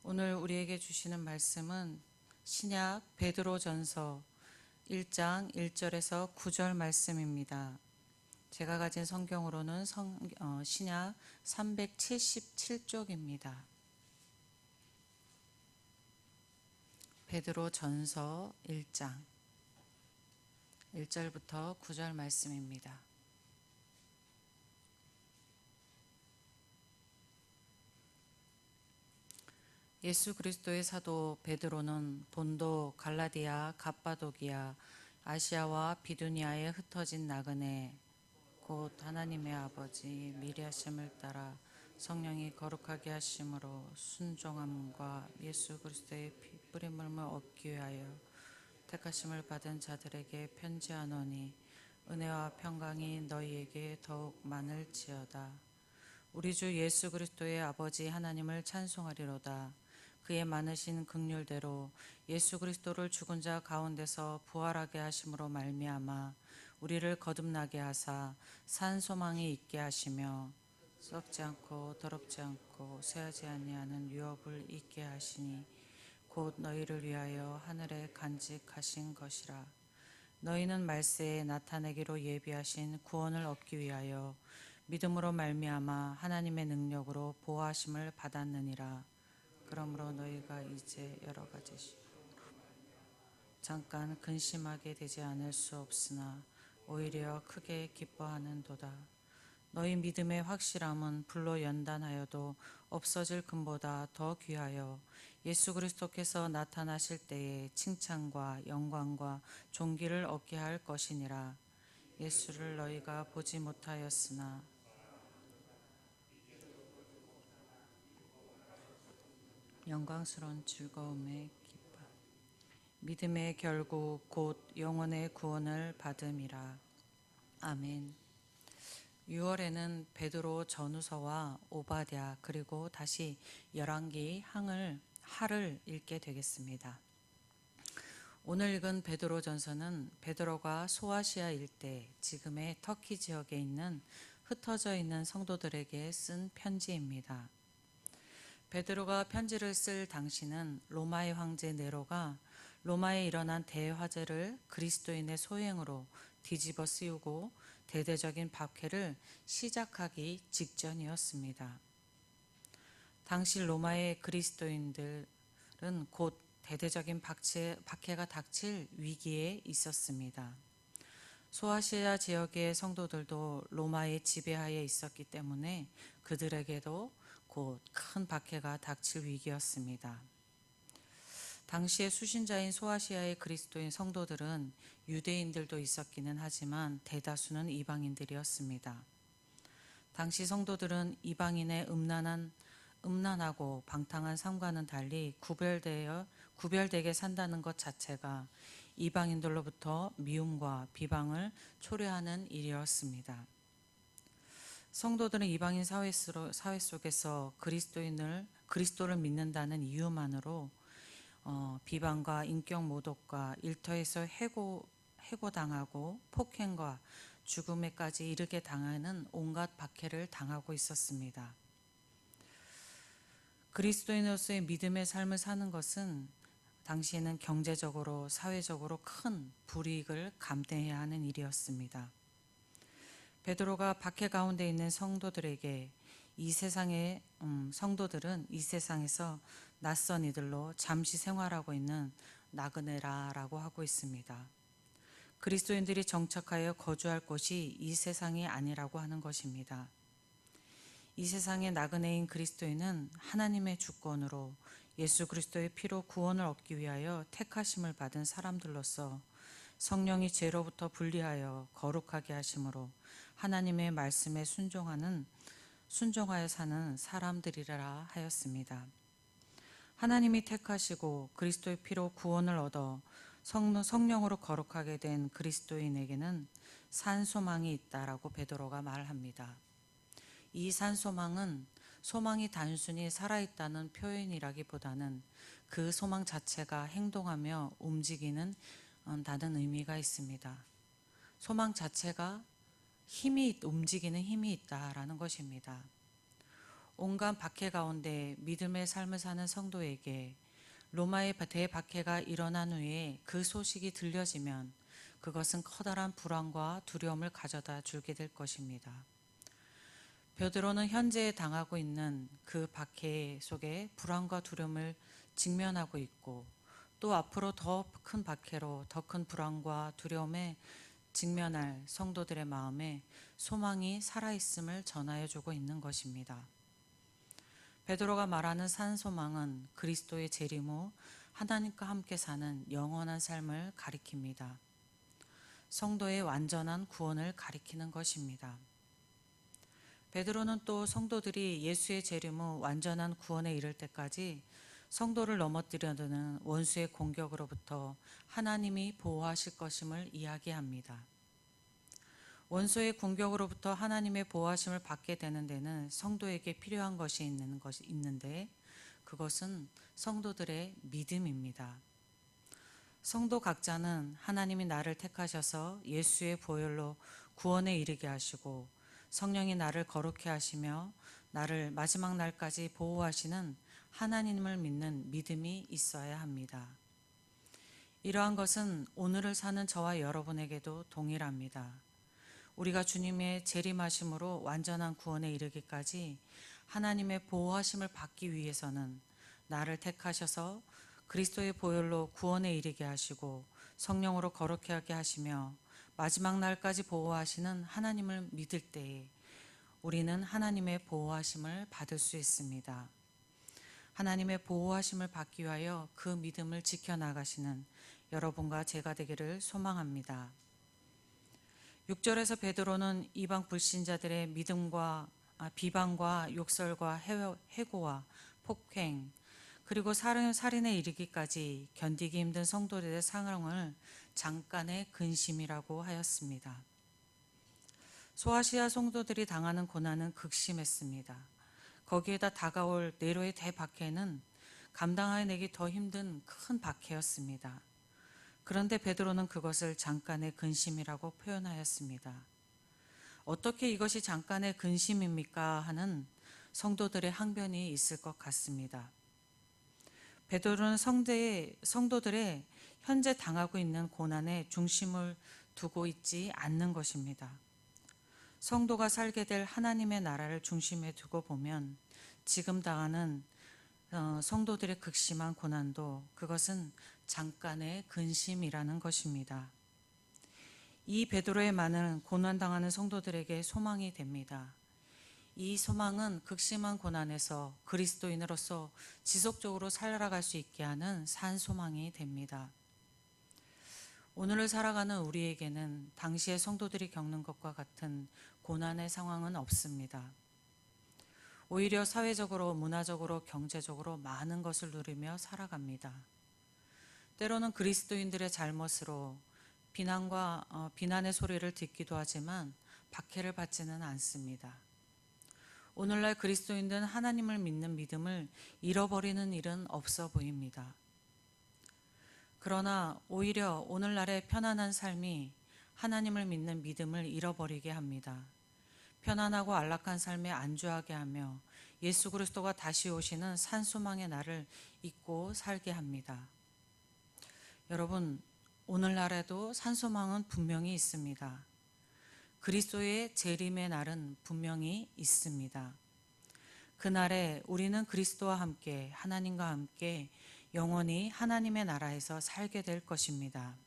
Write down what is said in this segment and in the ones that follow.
오늘 우리에게 주시는 말씀은 신약 베드로전서 1장 1절에서 9절 말씀입니다. 제가 가진 성경으로는 신약 377쪽입니다. 베드로전서 1장 1절부터 9절 말씀입니다. 예수 그리스도의 사도 베드로는 본도, 갈라디아, 갑바도기아, 아시아와 비두니아에 흩어진 나그네 곧 하나님의 아버지 미리하심을 따라 성령이 거룩하게 하심으로 순종함과 예수 그리스도의 피 뿌림을 얻기 위하여 택하심을 받은 자들에게 편지하노니 은혜와 평강이 너희에게 더욱 많을지어다. 우리 주 예수 그리스도의 아버지 하나님을 찬송하리로다. 그의 많으신 긍휼대로 예수 그리스도를 죽은 자 가운데서 부활하게 하심으로 말미암아 우리를 거듭나게 하사 산 소망이 있게 하시며 썩지 않고 더럽지 않고 쇠하지 아니하는 유업을 있게 하시니 곧 너희를 위하여 하늘에 간직하신 것이라. 너희는 말세에 나타내기로 예비하신 구원을 얻기 위하여 믿음으로 말미암아 하나님의 능력으로 보호하심을 받았느니라. 그러므로 너희가 이제 여러 가지 잠깐 근심하게 되지 않을 수 없으나 오히려 크게 기뻐하는도다. 너희 믿음의 확실함은 불로 연단하여도 없어질 금보다 더 귀하여 예수 그리스도께서 나타나실 때에 칭찬과 영광과 존귀를 얻게 할 것이니라. 예수를 너희가 보지 못하였으나 영광스러운 즐거움에 기뻐 믿음의 결국 곧 영혼의 구원을 받음이라. 아멘. 6월에는 베드로 전후서와 오바댜 그리고 다시 열왕기 하를 읽게 되겠습니다. 오늘 읽은 베드로 전서는 베드로가 소아시아 일대 지금의 터키 지역에 있는 흩어져 있는 성도들에게 쓴 편지입니다. 베드로가 편지를 쓸 당시는 로마의 황제 네로가 로마에 일어난 대화재를 그리스도인의 소행으로 뒤집어 씌우고 대대적인 박해를 시작하기 직전이었습니다. 당시 로마의 그리스도인들은 곧 대대적인 박해가 닥칠 위기에 있었습니다. 소아시아 지역의 성도들도 로마의 지배하에 있었기 때문에 그들에게도 곧 큰 박해가 닥칠 위기였습니다. 당시의 수신자인 소아시아의 그리스도인 성도들은 유대인들도 있었기는 하지만 대다수는 이방인들이었습니다. 당시 성도들은 이방인의 음란하고 방탕한 삶과는 달리 구별되게 산다는 것 자체가 이방인들로부터 미움과 비방을 초래하는 일이었습니다. 성도들은 이방인 사회 속에서 그리스도를 믿는다는 이유만으로 비방과 인격 모독과 일터에서 해고당하고 폭행과 죽음에까지 이르게 당하는 온갖 박해를 당하고 있었습니다. 그리스도인으로서의 믿음의 삶을 사는 것은 당시에는 경제적으로, 사회적으로 큰 불이익을 감내해야 하는 일이었습니다. 베드로가 박해 가운데 있는 성도들에게 성도들은 이 세상에서 낯선 이들로 잠시 생활하고 있는 나그네라라고 하고 있습니다. 그리스도인들이 정착하여 거주할 곳이 이 세상이 아니라고 하는 것입니다. 이 세상의 나그네인 그리스도인은 하나님의 주권으로 예수 그리스도의 피로 구원을 얻기 위하여 택하심을 받은 사람들로서 성령이 죄로부터 분리하여 거룩하게 하심으로 하나님의 말씀에 순종하여 사는 사람들이라 하였습니다. 하나님이 택하시고 그리스도의 피로 구원을 얻어 성령으로 거룩하게 된 그리스도인에게는 산 소망이 있다라고 베드로가 말합니다. 이 산 소망은 소망이 단순히 살아있다는 표현이라기보다는 그 소망 자체가 행동하며 움직이는 다른 의미가 있습니다. 소망 자체가 움직이는 힘이 있다라는 것입니다. 온갖 박해 가운데 믿음의 삶을 사는 성도에게 로마의 대박해가 일어난 후에 그 소식이 들려지면 그것은 커다란 불안과 두려움을 가져다 주게 될 것입니다. 베드로는 현재 당하고 있는 그 박해 속에 불안과 두려움을 직면하고 있고 또 앞으로 더 큰 박해로 더 큰 불안과 두려움에 직면할 성도들의 마음에 소망이 살아있음을 전하여주고 있는 것입니다. 베드로가 말하는 산 소망은 그리스도의 재림 후 하나님과 함께 사는 영원한 삶을 가리킵니다. 성도의 완전한 구원을 가리키는 것입니다. 베드로는 또 성도들이 예수의 재림 후 완전한 구원에 이를 때까지 성도를 넘어뜨려드는 원수의 공격으로부터 하나님이 보호하실 것임을 이야기합니다. 원수의 공격으로부터 하나님의 보호하심을 받게 되는 데는 성도에게 필요한 것이 있는데 그것은 성도들의 믿음입니다. 성도 각자는 하나님이 나를 택하셔서 예수의 보혈로 구원에 이르게 하시고 성령이 나를 거룩해 하시며 나를 마지막 날까지 보호하시는 하나님을 믿는 믿음이 있어야 합니다. 이러한 것은 오늘을 사는 저와 여러분에게도 동일합니다. 우리가 주님의 재림하심으로 완전한 구원에 이르기까지 하나님의 보호하심을 받기 위해서는 나를 택하셔서 그리스도의 보혈로 구원에 이르게 하시고 성령으로 거룩해 하게 하시며 마지막 날까지 보호하시는 하나님을 믿을 때에 우리는 하나님의 보호하심을 받을 수 있습니다. 하나님의 보호하심을 받기 위하여 그 믿음을 지켜나가시는 여러분과 제가 되기를 소망합니다. 6절에서 베드로는 이방 불신자들의 비방과 욕설과 해고와 폭행 그리고 살인에 이르기까지 견디기 힘든 성도들의 상황을 잠깐의 근심이라고 하였습니다. 소아시아 성도들이 당하는 고난은 극심했습니다. 거기에다 다가올 네로의 대박해는 감당해내기 더 힘든 큰 박해였습니다. 그런데 베드로는 그것을 잠깐의 근심이라고 표현하였습니다. 어떻게 이것이 잠깐의 근심입니까? 하는 성도들의 항변이 있을 것 같습니다. 베드로는 성도들의 현재 당하고 있는 고난에 중심을 두고 있지 않는 것입니다. 성도가 살게 될 하나님의 나라를 중심에 두고 보면 지금 당하는 성도들의 극심한 고난도 그것은 잠깐의 근심이라는 것입니다. 이 베드로의 말은 고난당하는 성도들에게 소망이 됩니다. 이 소망은 극심한 고난에서 그리스도인으로서 지속적으로 살아갈 수 있게 하는 산 소망이 됩니다. 오늘을 살아가는 우리에게는 당시의 성도들이 겪는 것과 같은 고난의 상황은 없습니다. 오히려 사회적으로, 문화적으로, 경제적으로 많은 것을 누리며 살아갑니다. 때로는 그리스도인들의 잘못으로 비난의 소리를 듣기도 하지만 박해를 받지는 않습니다. 오늘날 그리스도인들은 하나님을 믿는 믿음을 잃어버리는 일은 없어 보입니다. 그러나 오히려 오늘날의 편안한 삶이 하나님을 믿는 믿음을 잃어버리게 합니다. 편안하고 안락한 삶에 안주하게 하며 예수 그리스도가 다시 오시는 산소망의 날을 잊고 살게 합니다. 여러분, 오늘날에도 산소망은 분명히 있습니다. 그리스도의 재림의 날은 분명히 있습니다. 그날에 우리는 그리스도와 함께 하나님과 함께 영원히 하나님의 나라에서 살게 될 것입니다.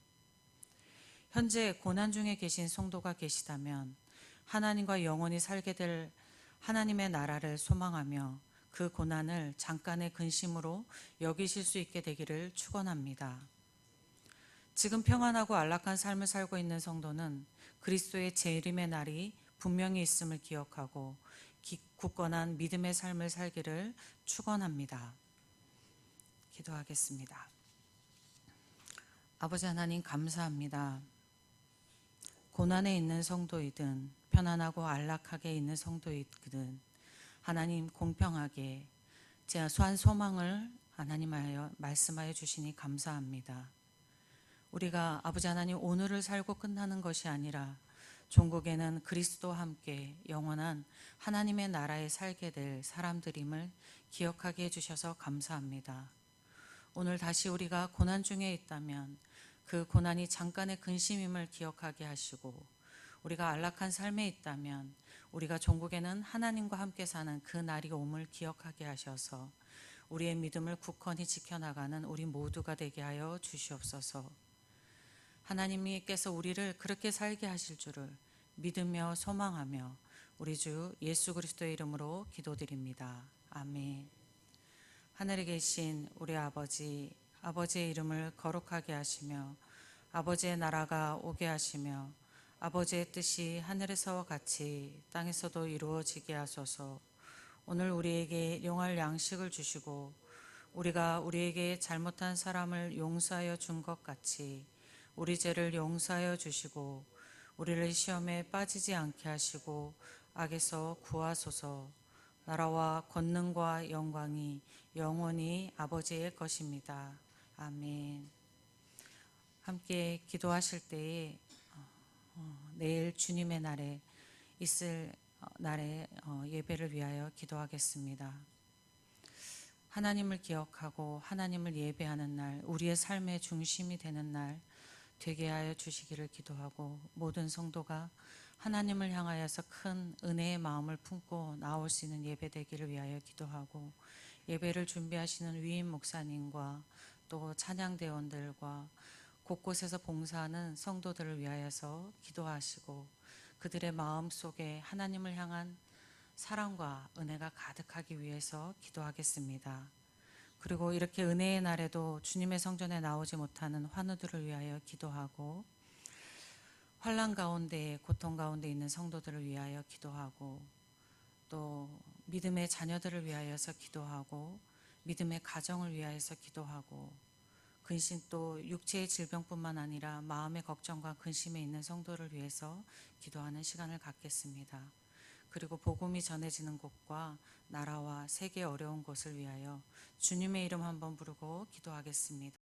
현재 고난 중에 계신 성도가 계시다면 하나님과 영원히 살게 될 하나님의 나라를 소망하며 그 고난을 잠깐의 근심으로 여기실 수 있게 되기를 축원합니다. 지금 평안하고 안락한 삶을 살고 있는 성도는 그리스도의 재림의 날이 분명히 있음을 기억하고 굳건한 믿음의 삶을 살기를 축원합니다. 기도하겠습니다. 아버지 하나님 감사합니다. 고난에 있는 성도이든 편안하고 안락하게 있는 성도이든 하나님 공평하게 제 소한 소망을 하나님하여 말씀하여 주시니 감사합니다. 우리가 아버지 하나님 오늘을 살고 끝나는 것이 아니라 종국에는 그리스도와 함께 영원한 하나님의 나라에 살게 될 사람들임을 기억하게 해주셔서 감사합니다. 오늘 다시 우리가 고난 중에 있다면 그 고난이 잠깐의 근심임을 기억하게 하시고, 우리가 안락한 삶에 있다면 우리가 종국에는 하나님과 함께 사는 그 날이 옴을 기억하게 하셔서 우리의 믿음을 굳건히 지켜나가는 우리 모두가 되게 하여 주시옵소서. 하나님께서 우리를 그렇게 살게 하실 줄을 믿으며 소망하며 우리 주 예수 그리스도의 이름으로 기도드립니다. 아멘. 하늘에 계신 우리 아버지, 아버지의 이름을 거룩하게 하시며 아버지의 나라가 오게 하시며 아버지의 뜻이 하늘에서와 같이 땅에서도 이루어지게 하소서. 오늘 우리에게 일용할 양식을 주시고 우리가 우리에게 잘못한 사람을 용서하여 준 것 같이 우리 죄를 용서하여 주시고 우리를 시험에 빠지지 않게 하시고 악에서 구하소서. 나라와 권능과 영광이 영원히 아버지의 것입니다. 아멘. 함께 기도하실 때에 내일 주님의 날에 있을 날에 예배를 위하여 기도하겠습니다. 하나님을 기억하고 하나님을 예배하는 날, 우리의 삶의 중심이 되는 날 되게 하여 주시기를 기도하고, 모든 성도가 하나님을 향하여서 큰 은혜의 마음을 품고 나올 수 있는 예배 되기를 위하여 기도하고, 예배를 준비하시는 위임 목사님과 또 찬양대원들과 곳곳에서 봉사하는 성도들을 위하여서 기도하시고, 그들의 마음 속에 하나님을 향한 사랑과 은혜가 가득하기 위해서 기도하겠습니다. 그리고 이렇게 은혜의 날에도 주님의 성전에 나오지 못하는 환우들을 위하여 기도하고, 환난 가운데 고통 가운데 있는 성도들을 위하여 기도하고, 또 믿음의 자녀들을 위하여서 기도하고, 믿음의 가정을 위하여서 기도하고, 근심 또 육체의 질병뿐만 아니라 마음의 걱정과 근심에 있는 성도를 위해서 기도하는 시간을 갖겠습니다. 그리고 복음이 전해지는 곳과 나라와 세계 어려운 곳을 위하여 주님의 이름 한번 부르고 기도하겠습니다.